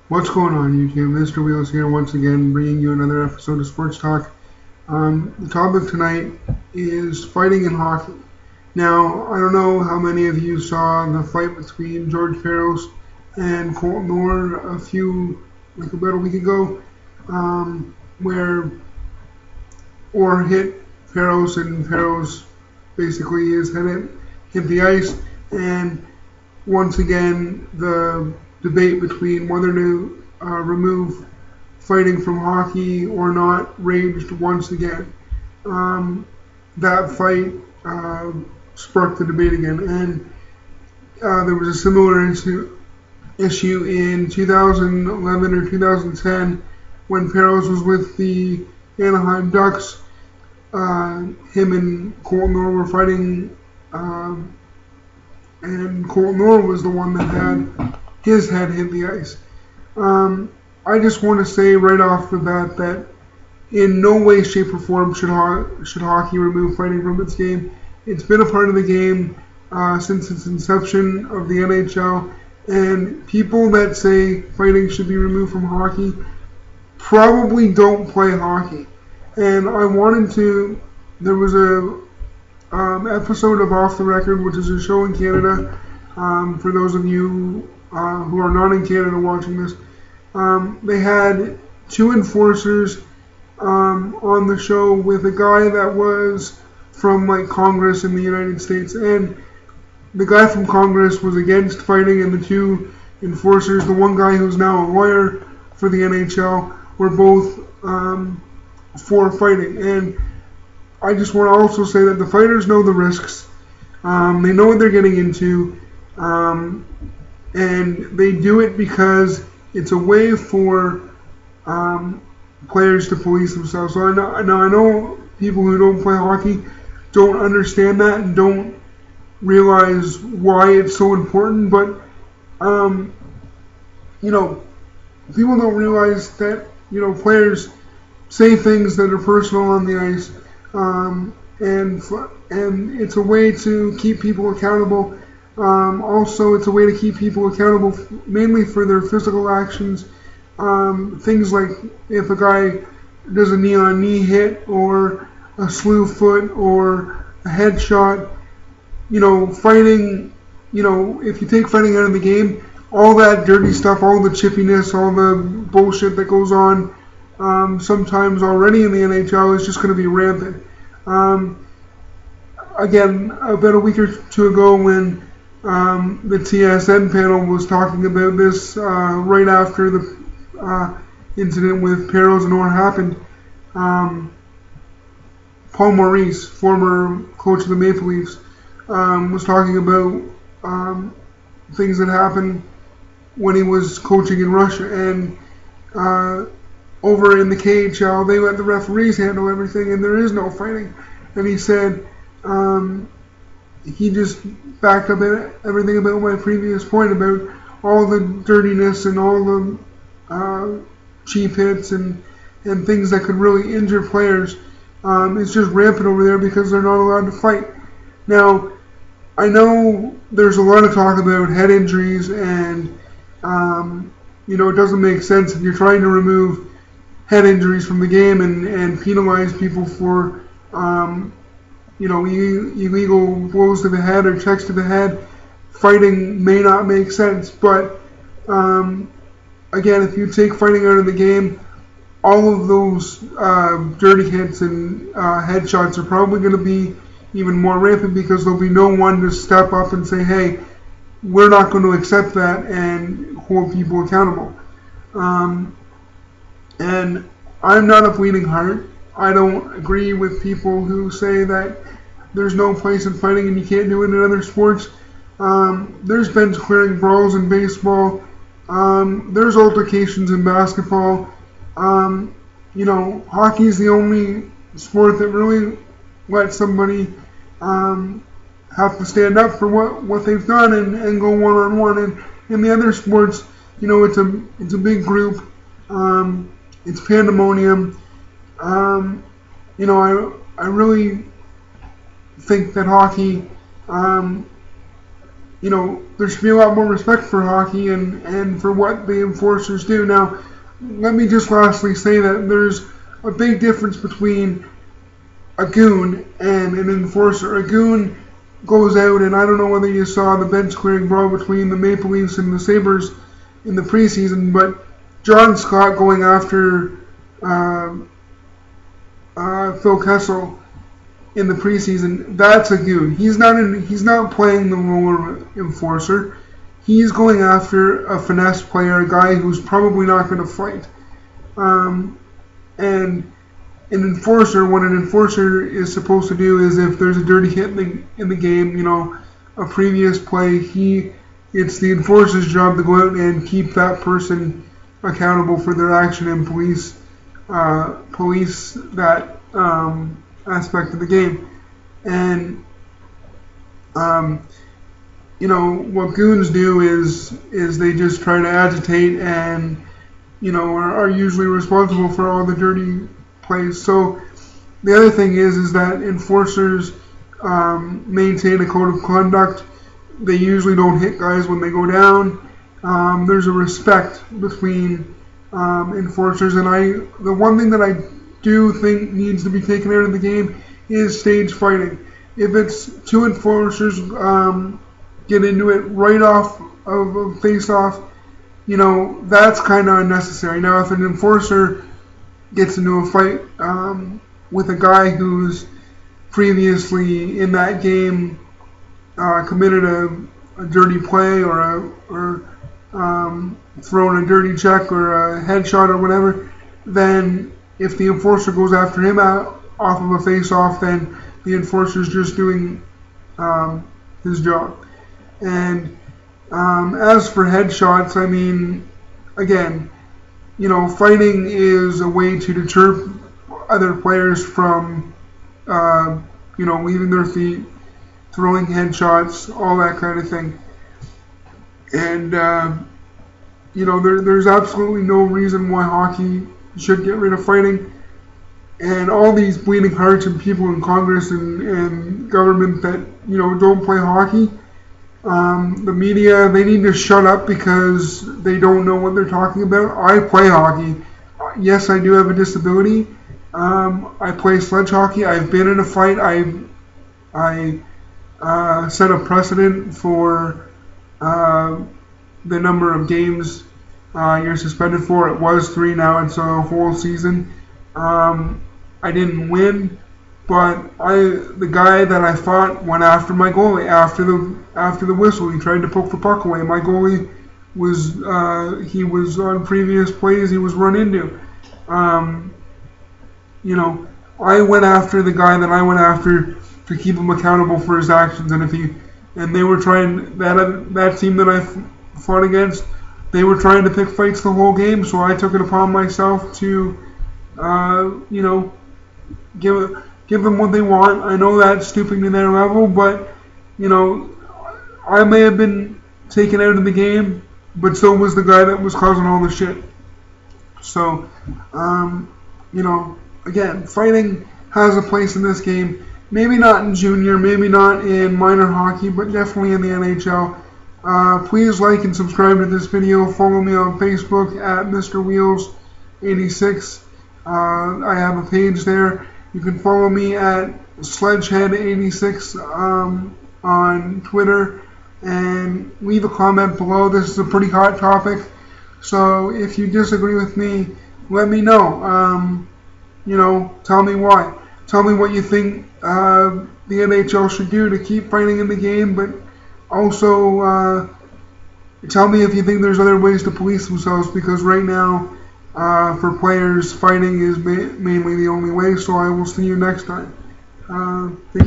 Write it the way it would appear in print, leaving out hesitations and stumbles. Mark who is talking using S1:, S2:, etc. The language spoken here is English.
S1: What's going on, YouTube? Mr. Wheels here once again, bringing you another episode of Sports Talk. The topic tonight is fighting in hockey. Now, I don't know how many of you saw the fight between George Peros and Colton Orr about a week ago, where Orr hit Peros and Peros basically hit the ice, and once again the debate between whether to remove fighting from hockey or not raged once again. That fight sparked the debate again, and there was a similar issue in 2011 or 2010 when Peros was with the Anaheim Ducks. Him and Colton Orr were fighting, and Colton Orr was the one that had his head hit the ice. I just want to say right off the bat that in no way, shape, or form should hockey remove fighting from its game. It's been a part of the game since its inception of the NHL, and people that say fighting should be removed from hockey probably don't play hockey. And there was a episode of Off the Record, which is a show in Canada, for those of you who are not in Canada watching this. They had two enforcers on the show with a guy that was from Congress in the United States, and the guy from Congress was against fighting, and the two enforcers, the one guy who's now a lawyer for the NHL, were both for fighting. And I just want to also say that the fighters know the risks. They know what they're getting into, and they do it because it's a way for players to police themselves. So I know people who don't play hockey don't understand that and don't realize why it's so important, but people don't realize that players say things that are personal on the ice, and it's a way to keep people accountable. Also, it's a way to keep people accountable mainly for their physical actions. Things like if a guy does a knee-on-knee hit or a slew foot or a headshot, fighting, if you take fighting out of the game, all that dirty stuff, all the chippiness, all the bullshit that goes on sometimes already in the NHL is just going to be rampant. Again, about a week or two ago when the TSN panel was talking about this right after the incident with Peros and Orr happened, Paul Maurice, former coach of the Maple Leafs, was talking about things that happened when he was coaching in Russia, and over in the KHL they let the referees handle everything and there is no fighting. And he said he just backed up everything about my previous point about all the dirtiness and all the cheap hits and things that could really injure players. It's just rampant over there because they're not allowed to fight. Now, I know there's a lot of talk about head injuries, and it doesn't make sense if you're trying to remove head injuries from the game and penalize people for illegal blows to the head or checks to the head. Fighting may not make sense, but again, if you take fighting out of the game, all of those dirty hits and headshots are probably going to be even more rampant because there'll be no one to step up and say, hey, we're not going to accept that and hold people accountable. And I'm not a bleeding heart. I don't agree with people who say that there's no place in fighting and you can't do it in other sports. There's bench clearing brawls in baseball. There's altercations in basketball. Hockey is the only sport that really lets somebody have to stand up for what they've done and go one-on-one. And in the other sports, it's a big group. It's pandemonium. I really think that hockey there should be a lot more respect for hockey and for what the enforcers do. Now, let me just lastly say that there's a big difference between a goon and an enforcer. A goon goes out, and I don't know whether you saw the bench clearing brawl between the Maple Leafs and the Sabres in the preseason, but John Scott going after Phil Kessel in the preseason, that's a goon. He's not playing the role of enforcer. He's going after a finesse player, a guy who's probably not going to fight. And an enforcer, what an enforcer is supposed to do is, if there's a dirty hit in the game, a previous play, it's the enforcer's job to go out and keep that person accountable for their action and police that aspect of the game. And what goons do is they just try to agitate and are usually responsible for all the dirty plays. So the other thing is that enforcers maintain a code of conduct. They usually don't hit guys when they go down. There's a respect between enforcers, and the one thing that I do think needs to be taken out of the game is stage fighting. If it's two enforcers get into it right off of a face-off, that's kind of unnecessary. Now, if an enforcer gets into a fight with a guy who's previously in that game committed a dirty play or thrown a dirty check or a headshot or whatever, then if the enforcer goes after him off of a face-off, then the enforcer's just doing his job. And as for headshots, I mean, again, fighting is a way to deter other players from, leaving their feet, throwing headshots, all that kind of thing. And, there's absolutely no reason why hockey should get rid of fighting. And all these bleeding hearts and people in Congress and government that, don't play hockey, the media, they need to shut up because they don't know what they're talking about. I play hockey. Yes, I do have a disability. I play sledge hockey. I've been in a fight. I set a precedent for the number of games you're suspended for. It was 3, now it's a whole season. I didn't win, but the guy that I fought went after my goalie after the whistle. He tried to poke the puck away. My goalie was he was on previous plays he was run into. I went after the guy that I went after to keep him accountable for his actions, and they were trying that team that I fought against. They were trying to pick fights the whole game, so I took it upon myself to, give them what they want. I know that's stooping to their level, but, I may have been taken out of the game, but so was the guy that was causing all the shit. So, again, fighting has a place in this game. Maybe not in junior, maybe not in minor hockey, but definitely in the NHL. Please like and subscribe to this video. Follow me on Facebook at Mr. Wheels 86. I have a page there. You can follow me at Sledgehead86 on Twitter, and leave a comment below. This is a pretty hot topic, so if you disagree with me, let me know. Tell me why. Tell me what you think the NHL should do to keep fighting in the game, but also tell me if you think there's other ways to police themselves, because right now, for players, fighting is mainly the only way. So I will see you next time. Thank you.